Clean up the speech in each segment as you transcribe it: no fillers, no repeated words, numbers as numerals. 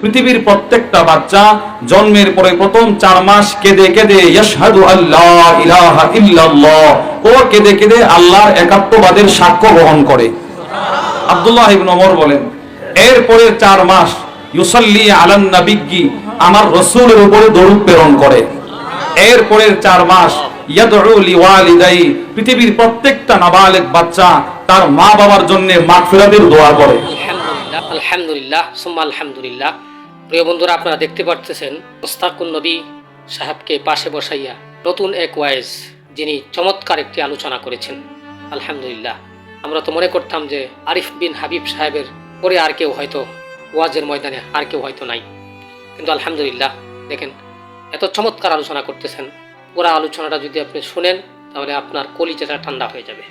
পৃথিবীর প্রত্যেকটা বাচ্চা জন্মের পরে প্রথম 4 মাস কেঁদে কেঁদে ইয়াশহাদু আল্লাহ ইলাহা ইল্লাল্লাহ ও কেঁদে কেঁদে আল্লাহর একাত্মবাদের সাক্ষ্য গ্রহণ করে। আব্দুল্লাহ ইবনে ওমর বলেন, এরপরে 4 মাস ইউসাল্লি আলান নাবিয়্যি আমার রাসূলের উপরে দরুদ প্রেরণ করে। এরপরের 4 মাস ইয়াদউ লিওয়ালিদাই পৃথিবীর প্রত্যেকটা নাবালেগ বাচ্চা তার মা বাবার জন্য মাগফিরাতের দোয়া করে। আলহামদুলিল্লাহ, আলহামদুলিল্লাহ, সুম্মা আলহামদুলিল্লাহ। প্রিয় বন্ধুরা, আপনারা দেখতে পাচ্ছেন মুস্তাকুন নবী সাহেবকে পাশে বসাইয়া নতুন এক ওয়াইজ যিনি চমৎকার একটি আলোচনা করেছেন। আলহামদুলিল্লাহ। আমরা তো মনে করতাম যে আরিফ বিন হাবিব সাহেবের পরে আর কেউ হয়তো ওয়াজের ময়দানে আর কেউ হয়তো নাই, কিন্তু আলহামদুলিল্লাহ দেখেন এত চমৎকার আলোচনা করতেছেন। পুরো আলোচনাটা যদি আপনি শুনেন তাহলে আপনার কলিজাটা ঠান্ডা হয়ে যাবে।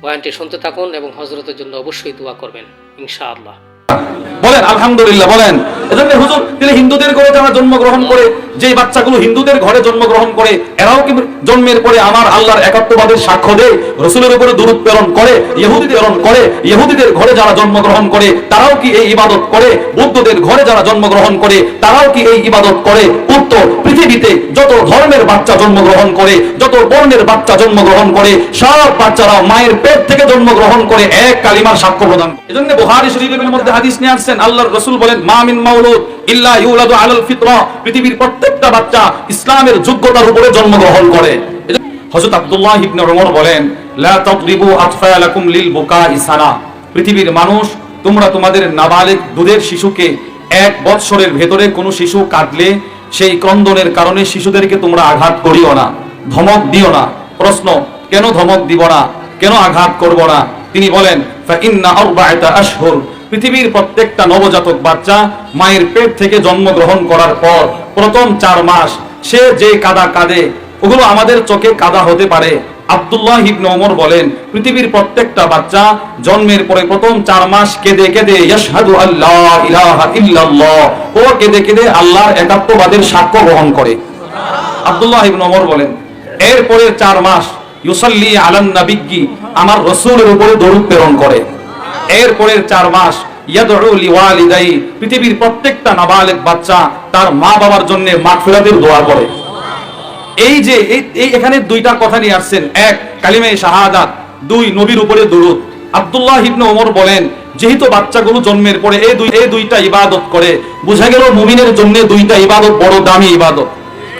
বয়ানটি শুনতে থাকুন এবং হযরতের জন্য অবশ্যই দোয়া করবেন ইনশাআল্লাহ। বলেন আলহামদুলিল্লাহ বলেন। এজন্য হুজুর তিনি হিন্দুদের ঘরে যারা জন্মগ্রহণ করে, যে বাচ্চাগুলো হিন্দুদের ঘরে জন্মগ্রহণ করে, এরাও কি জন্মের পরে আমার আল্লাহর একাত্মবাদের সাক্ষ্য দেয়, রাসূলের উপরে দরুদ প্রেরণ করে, ইহুদিদের প্রেরণ করে, ইহুদিদের ঘরে যারা জন্মগ্রহণ করে তারাও কি এই ইবাদত করে, বৌদ্ধদের ঘরে যারা জন্মগ্রহণ করে তারাও কি এই ইবাদত করে? উত্তর, পৃথিবীতে যত ধর্মের বাচ্চা জন্মগ্রহণ করে, যত বর্ণের বাচ্চা জন্মগ্রহণ করে, সব বাচ্চারা মায়ের পেট থেকে জন্মগ্রহণ করে এক কালিমার সাক্ষ্য প্রদান করে। এজন্য বুখারী শরীফের মধ্যে হাদিস নিয়ে আসছেন, আল্লাহর রাসূল বলেন, মা মিন মাউলুদ ইল্লা ইউলাদু আলাল ফিতরা, পৃথিবীর প্রত্যেকটা বাচ্চা ইসলামের যোগ্যতার উপরে জন্মগ্রহণ করে। হযরত আব্দুল্লাহ ইবনে ওমর বলেন, লা তাদরিবু আতফালাকুম লিল বুকাই সানা, পৃথিবীর মানুষ তোমরা তোমাদের নাবালেগ দুধের শিশুকে 1 বৎসরের ভেতরে কোনো শিশু কাঁদলে সেই ক্রন্দনের কারণে শিশুদেরকে তোমরা আঘাত করিও না, ধমক দিও না। প্রশ্ন, কেন ধমক দিব না, কেন আঘাত করব না? তিনি বলেন, ফা ইন্না আরবাআতা আশহুর, পৃথিবীর প্রত্যেকটা নবজাতক বাচ্চা মায়ের পেট থেকে জন্মগ্রহণ করার পর প্রথম 4 মাস সে যে কাদা কাঁদে ওগুলো আমাদের চোখে কাদা হতে পারে। আব্দুল্লাহ ইবনে ওমর বলেন, পৃথিবীর প্রত্যেকটা বাচ্চা জন্মের পরে প্রথম 4 মাস কেঁদে কেঁদে ইয়াশহাদু আল্লাহ ইলাহা ইল্লাল্লাহ ও কেঁদে কেঁদে আল্লাহর একাত্মবাদের সাক্ষ্য গ্রহণ করে। আব্দুল্লাহ ইবনে ওমর বলেন, এরপরে 4 মাস ইউসাল্লি আলান নাবিয়্যি আমার রাসূলের উপরে দরুদ প্রেরণ করে। এরপরের 4 মাস ইয়াদউ লিওয়ালিদাই পৃথিবীর প্রত্যেকটা নাবালেগ বাচ্চা তার মা বাবার জন্য মাগফিরাতের দোয়া করে। এই যে এই এখানে 2টা কথা নিয়ে আসছেন, 1 কালিমায়ে শাহাদাত, 2 নবীর উপরে দরুদ। আব্দুল্লাহ ইবনে ওমর বলেন, যেহেতু বাচ্চাগুলো জন্মের পরে এই দুইটা ইবাদত করে, বোঝা গেল মুমিনের জন্য 2টা ইবাদত বড় দামি ইবাদত।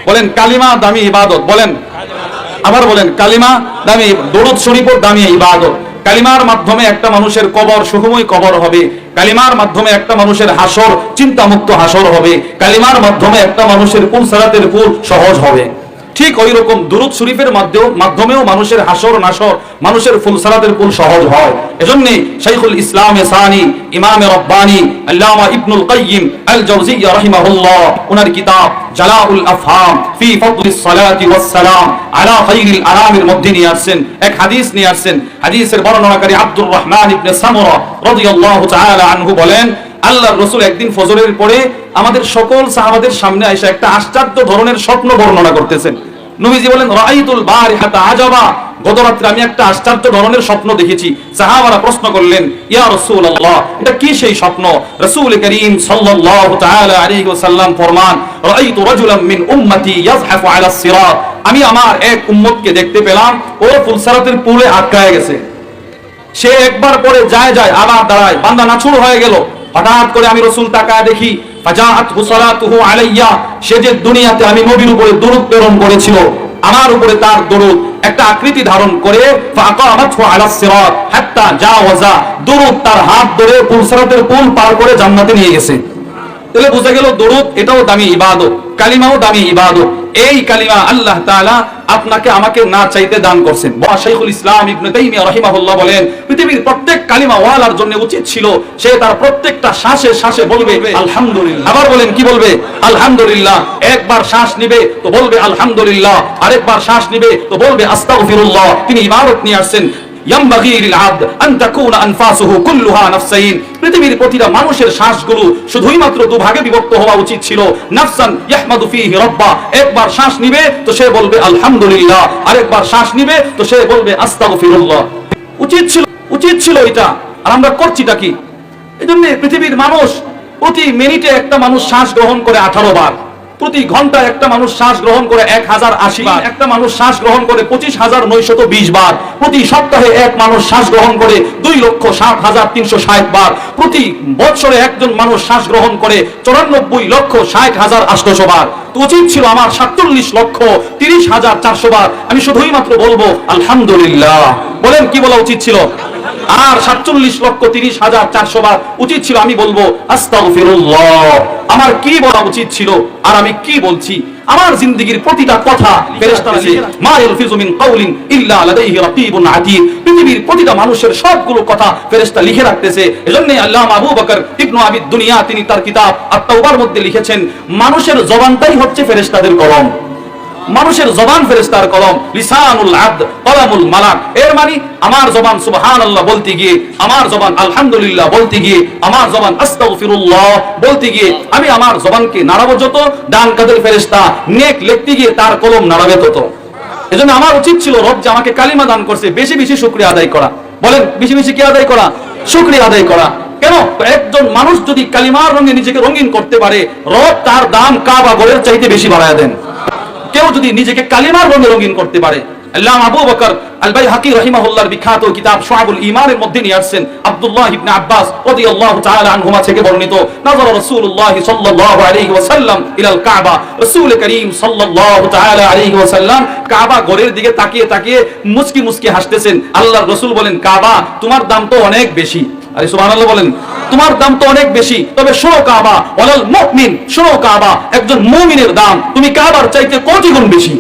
বলেন কালিমা দামি ইবাদত, বলেন আবার বলেন কালিমা দামি, দরুদ শরীফও দামি ইবাদত। কালিমার মাধ্যমে একটা মানুষের কবর সুখময় কবর হবে, কালিমার মাধ্যমে একটা মানুষের হাসর চিন্তামুক্ত হাসর হবে, কালিমার মাধ্যমে একটা মানুষের পুলসারাতের পুল সহজ হবে। ঠিক ওই রকম দুরূদ শরীফের মাধ্যমেও মানুষের হাসর নাসর, মানুষের ফুলসারাতের পুল সহজ হয়। এজন্য শাইখুল ইসলাম সানি ইমাম রব্বানি আল্লামা ইবনুল কাইয়িম আল জাওজিয়্যা রাহিমাহুল্লাহ ওনার কিতাব জালাউল আফহাম ফি ফাদলিস সালাতি ওয়াস সালাম আলা খায়রিল আনামের মধ্যে নিয়ে আসছেন এক হাদিস নিয়ে আসছেন। হাদিসের বর্ণনাকারী আব্দুর রহমান ইবনে সামুরা রাদিয়াল্লাহু তাআলা আনহু বলেন, আল্লাহর রাসূল একদিন ফজরের পরে আমাদের সকল সাহাবাদের সামনে এসে একটা আশ্চর্য ধরনের স্বপ্ন বর্ণনা করতেছেন। নবীজি বলেন, রাআইতুল বারিহাতা আজাবা, গত রাতে আমি একটা আশ্চর্য ধরনের স্বপ্ন দেখেছি। সাহাবারা প্রশ্ন করলেন, ইয়া রাসূলুল্লাহ, এটা কি সেই স্বপ্ন? রাসূল করিম সাল্লাল্লাহু তাআলা আলাইহি ওয়াসাল্লাম ফরমান, রাআইতু রাজুলাম মিন উম্মতি ইয়াজহাফু আলা সিরাত, আমি আমার এক উম্মতকে দেখতে পেলাম ও ফুলসারাতের পুলে আটকায় গেছে। সে একবার পরে যায় আবার দাঁড়ায়, বান্দা নাছুর হয়ে গেল। হঠাৎ করে আমি রাসূল তাকায় দেখি, ফাজাআতহু সালাতুহু আলাইয়া, সে যে দুনিয়াতে আমি নবীর উপরে দরুদ প্রেরণ করেছিল, আমার উপরে তার দরুদ একটা আকৃতি ধারণ করে ফাআকামাতহু আলা সিরাত হাত্তা জাওয়াজা, দরুদ তার হাত ধরে পুলসারাতের পুল পার করে জান্নাতে নিয়ে গেছে। তাহলে বোঝা গেল দরুদ এটাও দামি ইবাদত, কালিমাও দামি ইবাদত। এই কালিমা আল্লাহ তাআলা আপনাকে আমাকে না চাইতে দান করছেন। শাইখুল ইসলাম ইবনে তাইমিয়া রাহিমাহুল্লাহ বলেন, পৃথিবীর প্রত্যেক কালিমা ওয়ালার জন্য উচিত ছিল সে তার প্রত্যেকটা শ্বাসে শ্বাসে বলবে আলহামদুলিল্লাহ। আবার বলেন কি বলবে? আলহামদুলিল্লাহ। একবার শ্বাস নিবে তো বলবে আলহামদুলিল্লাহ, আরেকবার শ্বাস নিবে তো বলবে আস্তাগফিরুল্লাহ। তিনি ইবাদত নিয়ে আসছেন, ইয়ামবাগি লিল আবদ আন তাকুনা আনফাসুহু কুল্লুহা নাফসাইন, পৃথিবীর প্রতিটা মানুষের শ্বাসগুলো শুধুই মাত্র 2 ভাগে বিভক্ত হওয়া উচিত ছিল। নাফসান ইয়াহমাদু ফীহি রাব্বা, একবার শ্বাস নিবে তো সে বলবে আলহামদুলিল্লাহ, আরেকবার শ্বাস নিবে তো সে বলবে আস্তাগফিরুল্লাহ। উচিত ছিল এটা, আর আমরা করছিটা কি? এজন্য পৃথিবীর মানুষ প্রতি মিনিটে একটা মানুষ শ্বাস গ্রহণ করে 18 বার, প্রতি ঘন্টায় একটা মানুষ শ্বাস গ্রহণ করে 1080 বার, একটা মানুষ শ্বাস গ্রহণ করে 25,920 বার, প্রতি সপ্তাহে এক মানুষ শ্বাস গ্রহণ করে 2,60,360 বার, প্রতি বছরে একজন মানুষ শ্বাস গ্রহণ করে 94,60,800 বার। তো উচিত ছিল আমার 47,30,400 বার আমি শুধুই মাত্র বলবো আলহামদুলিল্লাহ। বলেন কি বলা উচিত ছিল? আর 47,30,400 বার উচিত ছিল আমি বলবো আস্তাগফিরুল্লাহ। আমার কি বলা উচিত ছিল আর আমি কি বলছি? আমার জিন্দেগীর প্রতিটা কথা ফেরেশতা আছে, মা ইয়ালফিজু মিন কাউলিন ইল্লা লাদাইহি রাকিবুন আতীদ। পৃথিবীর প্রতিটা মানুষের সবগুলো কথা ফেরেশতা লিখে রাখতেছে। এজন্যই আল্লামা আবু বকর ইবনে আবি দুনিয়া তিনি তার কিতাব আত-তাওবার মধ্যে লিখেছেন, মানুষের জবানটাই হচ্ছে ফেরেশতাদের কলম। মানুষের জবান ফেরেশতার কলম, লিসানুল আবদ কলামুল মালাক। এর মানে আমার জবান সুবহানাল্লাহ বলতে গিয়ে, আমার জবান আলহামদুলিল্লাহ বলতে গিয়ে, আমার জবান আস্তাগফিরুল্লাহ বলতে গিয়ে আমি আমার জবানকে নাড়াবো যত, ডান কাদের ফেরেশতা নেক লিখতে গিয়ে তার কলম নাড়াবে তত। এজন্য আমার উচিত ছিল রব যে আমাকে কালিমা দান করছে বেশি বেশি শুকরিয়া আদায় করা। বলেন বেশি বেশি কি আদায় করা? শুকরিয়া আদায় করা। কেন? একজন মানুষ যদি কালিমার রঙে নিজেকে রঙিন করতে পারে, রব তার দাম কাবা ঘরের চাইতে বেশি বাড়ায় দেন। কেউ যদি নিজেকে কালিমার রঙে রঙিন করতে পারে, আল্লামা আবু বকর আল বাইহাকি রাহিমাহুল্লাহর বিখ্যাত কিতাব শুআবুল ঈমানের মধ্যে নিয়ে আসছেন আব্দুল্লাহ ইবনে আব্বাস রাদিয়াল্লাহু তাআলা আনহুমা থেকে বর্ণিত, নাযারা রাসূলুল্লাহ সাল্লাল্লাহু আলাইহি ওয়াসাল্লাম ইলাল কাবা। রাসূল করিম সাল্লাল্লাহু তাআলা আলাইহি ওয়াসাল্লাম কাবা ঘরের দিকে তাকিয়ে তাকিয়ে মুস্কি মুস্কি হাসতেছেন। আল্লাহর রাসূল বলেন, কাবা তোমার দাম তো অনেক বেশি। আরে সুবহানাল্লাহ বলেন, তোমার দাম তো অনেক বেশি, তবে শোনো কাবা, ওয়ালাল মুমিন, শোনো কাবা, একজন মুমিনের দাম তুমি কাবার চাইতে কোটি গুণ বেশি।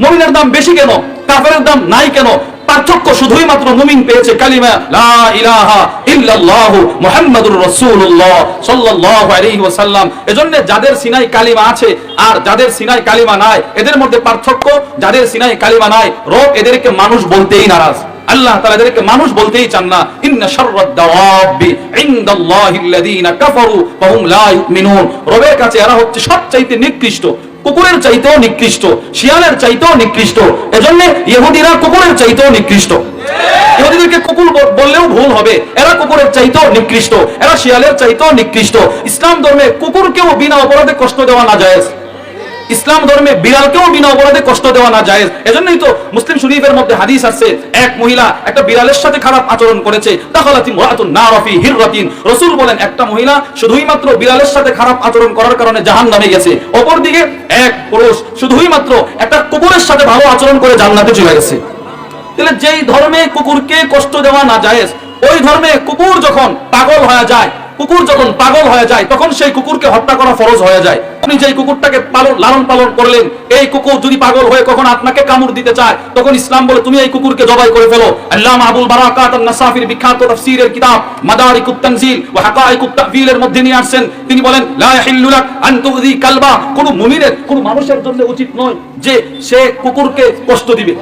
মুমিনের দাম বেশি কেন? কাফেরের দাম নাই কেন? পার্থক্য শুধুই মাত্র মুমিন পেয়েছে কালিমা লা ইলাহা ইল্লাল্লাহ মুহাম্মাদুর রাসূলুল্লাহ সাল্লাল্লাহু আলাইহি ওয়াসাল্লাম। এজন্য যাদের সিনায় কালিমা আছে আর যাদের সিনায় কালিমা নাই, এদের মধ্যে পার্থক্য, যাদের সিনায় কালিমা নাই রব এদেরকে মানুষ বলতেই নারাজ। আল্লাহ তাআলা এদেরকে মানুষ বলতেই চান না। ইন্না শাররাদ দাওয়াবি ইনদাল্লাহিল্লাযীনা কাফারু ওয়া হুম লা ইউমিনুন। রবের কাছে এরা হচ্ছে সবচাইতে নিকৃষ্ট, কুকুরের চাইতেও নিকৃষ্ট, শিয়ালের চাইতেও নিকৃষ্ট। এজন্য ইহুদিরা কুকুরের চাইতেও নিকৃষ্ট। ইহুদিদেরকে কুকুর বললেও ভুল হবে, এরা কুকুরের চাইতেও নিকৃষ্ট, এরা শিয়ালের চাইতেও নিকৃষ্ট। ইসলাম ধর্মে কুকুরকেও বিনা অপরাধে কষ্ট দেওয়া না জায়েজ। ইসলাম ধর্মে বিড়ালকেও বিনা অপরাধে কষ্ট দেওয়া না জায়েজ। এজন্যই তো মুসলিম শরীফের মধ্যে হাদিস আছে, এক মহিলা একটা বিড়ালের সাথে খারাপ আচরণ করেছে, দাখালাতি মুরাতুন নারা ফি হিররাতিন। রাসূল বলেন একটা মহিলা শুধুই মাত্র বিড়ালের সাথে খারাপ আচরণ করার কারণে জাহান্নামে গেছে। অপরদিকে এক পুরুষ শুধুই মাত্র একটা কুকুরের সাথে ভালো আচরণ করে জান্নাতে চলে গেছে। তাহলে যেই ধর্মে কুকুরকে কষ্ট দেওয়া না জায়েজ, ওই ধর্মে কুকুর যখন পাগল হয়ে যায়, কুকুর যখন পাগল হয়ে যায় তখন সেই কুকুরকে হত্যা করা ফরজ হয়ে যায়। আপনি যেই কুকুরটাকে লালন পালন করলেন, এই কুকুর যদি পাগল হয়ে কখন আপনাকে কামড় দিতে চায়, তখন ইসলাম বলে তুমি এই কুকুরকে জবাই করে ফেলো। আল্লামা আবুল বারাকাত আন-নাসাফির বিখ্যাত তাফসীরের কিতাব মাদারিকুত তানজিল ওয়া হাকাইকুত তা'বিলের মধ্যে নিয়ে আসছেন, তিনি বলেন লা ইয়াহিল্লু লাক আন তুযি কালবা। কোন মুমিনের, কোন মানুষের জন্য উচিত নয় যে সে কুকুরকে কষ্ট দিবে।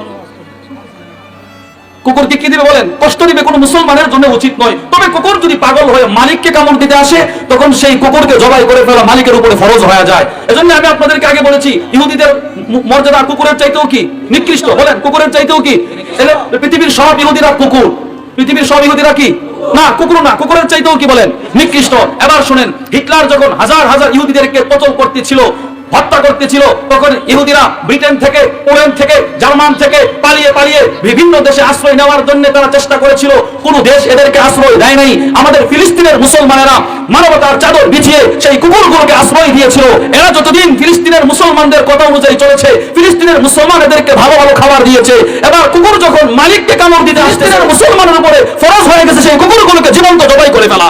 কুকুরকে কি দিবে বলেন? কষ্ট দিবে। কোন মুসলমানের জন্য উচিত নয়। তবে কুকুর যদি পাগল হয়ে মালিককে কামড় দিতে আসে, তখন সেই কুকুরকে জবাই করে ফেলা মালিকের উপরে ফরজ হয়ে যায়। এজন্য আমি আপনাদেরকে আগে বলেছি, ইহুদিদের মর্যাদা কুকুরের চাইতেও কি নিকৃষ্ট? বলেন কুকুরের চাইতেও কি? পৃথিবীর সব ইহুদিরা কুকুর? পৃথিবীর সব ইহুদিরা কি? না, কুকুর না, কুকুরের চাইতেও কি বলেন? নিকৃষ্ট। এবার শুনেন, হিটলার যখন হাজার হাজার ইহুদিদেরকে কতল করতেছিল, হত্যা করতেছিল, তখন ইহুদিরা ব্রিটেন থেকে, পোল্যান্ড থেকে, জার্মান থেকে পালিয়ে পালিয়ে বিভিন্ন দেশে আশ্রয় নেওয়ার জন্য তারা চেষ্টা করেছিল। কোন দেশ এদেরকে আশ্রয় দেয় নাই। আমাদের ফিলিস্তিনের মুসলমানেরা মানবতার চাদর বিছিয়ে সেই কুকুরগুলোকে আশ্রয় দিয়েছিল। এরা যতদিন ফিলিস্তিনের মুসলমানদের কথা অনুযায়ী চলেছে, ফিলিস্তিনের মুসলমান এদেরকে ভালো ভালো খাবার দিয়েছে। এবার কুকুর যখন মালিককে কামড় দিতে আসছে, মুসলমানের উপরে ফরজ হয়ে গেছে সেই কুকুরগুলোকে জীবন্ত জবাই করে ফেলা।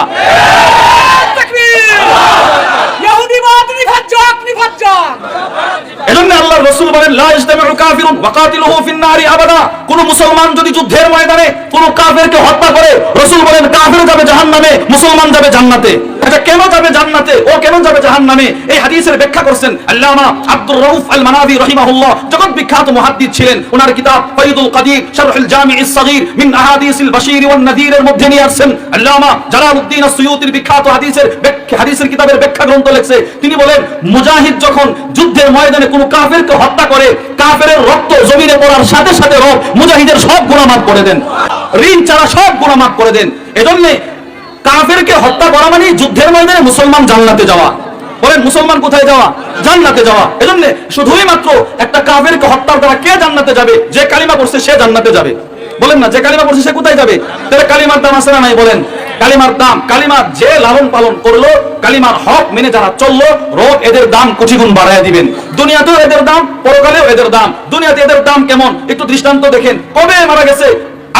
এজন্য আল্লাহর রাসূল বলেন লা ইজতামিউ কাফিরুন ওয়া কাতিলুহু ফিন নারি আবাদা। কোন মুসলমান যদি যুদ্ধের ময়দানে কোন কাফেরকে হত্যা করে, রাসূল বলেন কাফের যাবে জাহান্নামে, মুসলমান যাবে জান্নাতে। আচ্ছা কেন যাবে জান্নাতে, ও কেন যাবে জাহান্নামে? এই হাদিসের ব্যাখ্যা করছেন আল্লামা আব্দুর রাউফ আল মানাবি রাহিমাহুল্লাহ, জগৎ বিখ্যাত মুহাদ্দিস ছিলেন। ওনার কিতাব ফায়দুল কাদির শারহুল জামি'আস সাগীর মিন আহাদিসিল বাশীর ওয়ান নাযীরের মধ্যে নিয়ে আসছেন আল্লামা জালালউদ্দিন আস-সুয়ুতির বিখ্যাত হাদিসের কিতাবের ব্যাখ্যা গ্রন্থ লিখছে। তিনি বলেন মুজাহিদ যখন যুদ্ধের ময়দানে কোন কাফেরকে হত্যা করে, কাফেরের রক্ত জমিনে পড়ার সাথে সাথে রব মুজাহিদের সব গুনাহ মাফ করে দেন, ঋণ ছাড়া সব গুনাহ মাফ করে দেন। এজন্য কাফেরকে হত্যা করা মানে যুদ্ধের ময়দানে মুসলমান জান্নাতে যাওয়া। বলেন মুসলমান কোথায় যাওয়া? জান্নাতে যাওয়া। এজন্য শুধুই মাত্র একটা কাফেরকে হত্যার দ্বারা কে জান্নাতে যাবে? যে কালিমা পড়ছে সে জান্নাতে যাবে। বলেন না, যে কালিমা পড়ছে সে কোথায় যাবে? তাহলে কালিমার দাম আছে না নাই? বলেন কালিমার দাম। কালিমার যে লালন পালন করলো, কালিমার হক মেনে যারা চললো, রব এদের দাম কোটি গুণ বাড়ায় দিবেন। দুনিয়াতেও এদের দাম, পরকালেও এদের দাম। দুনিয়াতে এদের দাম কেমন একটু দৃষ্টান্ত দেখেন। কবে মারা গেছে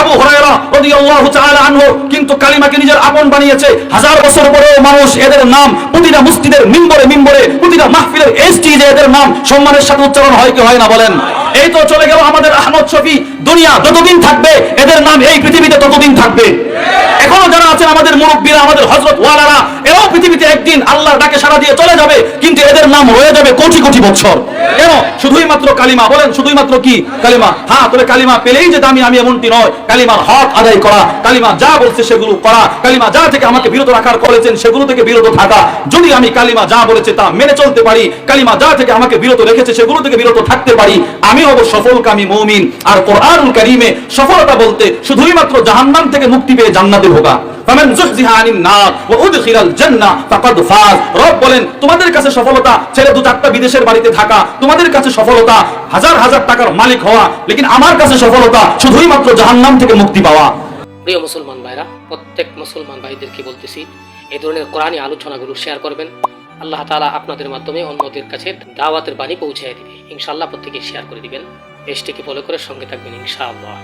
আবু হুরায়রা রাদিয়াল্লাহু তাআলা আনহু, কিন্তু কালিমাকে নিজের আপন বানিয়েছে। 1000 বছর পরেও মানুষ এদের নাম প্রতিটা মসজিদের মিম্বরে মিম্বরে, প্রতিটা মাহফিলের স্টেজে এদের নাম সম্মানের সাথে উচ্চারণ হয় কি হয় না? বলেন। এই তো চলে গেল আমাদের আহমদ শফি। দুনিয়া যতদিন থাকবে এদের নাম এই পৃথিবীতে ততদিন থাকবে। এখনো যারা আছেন আমাদের মুরব্বীরা, আমাদের হযরত ওয়ালারা, এরাও পৃথিবীতে একদিন আল্লাহর ডাকে সাড়া দিয়ে চলে যাবে, কিন্তু এদের নাম রয়ে যাবে কোটি কোটি বছর। কেন? শুধুই মাত্র কালিমা। বলেন শুধুই মাত্র কি? কালিমা। হ্যাঁ, তবে কালিমা পেলেই যে দামি আমি এমনটি নয়। কালিমার হক আদায় করা, কালিমা যা বলছে সেগুলো করা, কালিমা যা থেকে আমাকে বিরত রাখার বলেছেন সেগুলো থেকে বিরত থাকা। যদি আমি কালিমা যা বলেছে তা মেনে চলতে পারি, কালিমা যা থেকে আমাকে বিরত রেখেছে সেগুলো থেকে বিরত থাকতে পারি, আমি হব সফলকামী মুমিন। আর কোরআনুল কারীমে সফলতা বলতে শুধুই মাত্র জাহান্নাম থেকে মুক্তি পেয়ে জান্নাতে ঢোকা। ফামান যুহজিহা আনিন নার ওয়া উদখিলাল জান্নাহ ফাকাদ ফাজ। রব বলেন তোমাদের কাছে সফলতা ছেলে 2-4টা বিদেশের বাড়িতে থাকা, তোমাদের কাছে সফলতা হাজার হাজার টাকার মালিক হওয়া, লেকিন আমার কাছে সফলতা শুধুই মাত্র জাহান্নাম থেকে মুক্তি পাওয়া। প্রিয় মুসলমান ভাইরা, প্রত্যেক মুসলমান ভাইদেরকে বলতেছি এই ধরনের কোরআনী আলোচনাগুলো শেয়ার করবেন। আল্লাহ তাআলা আপনাদের মাধ্যমে অন্যদের কাছে দাওয়াতের বাণী পৌঁছে দিবে। ইনশাআল্লাহ প্রত্যেকে শেয়ার করে দিবেন। পেজটিকে ফলো করে সঙ্গে থাকবেন ইনশাআল্লাহ।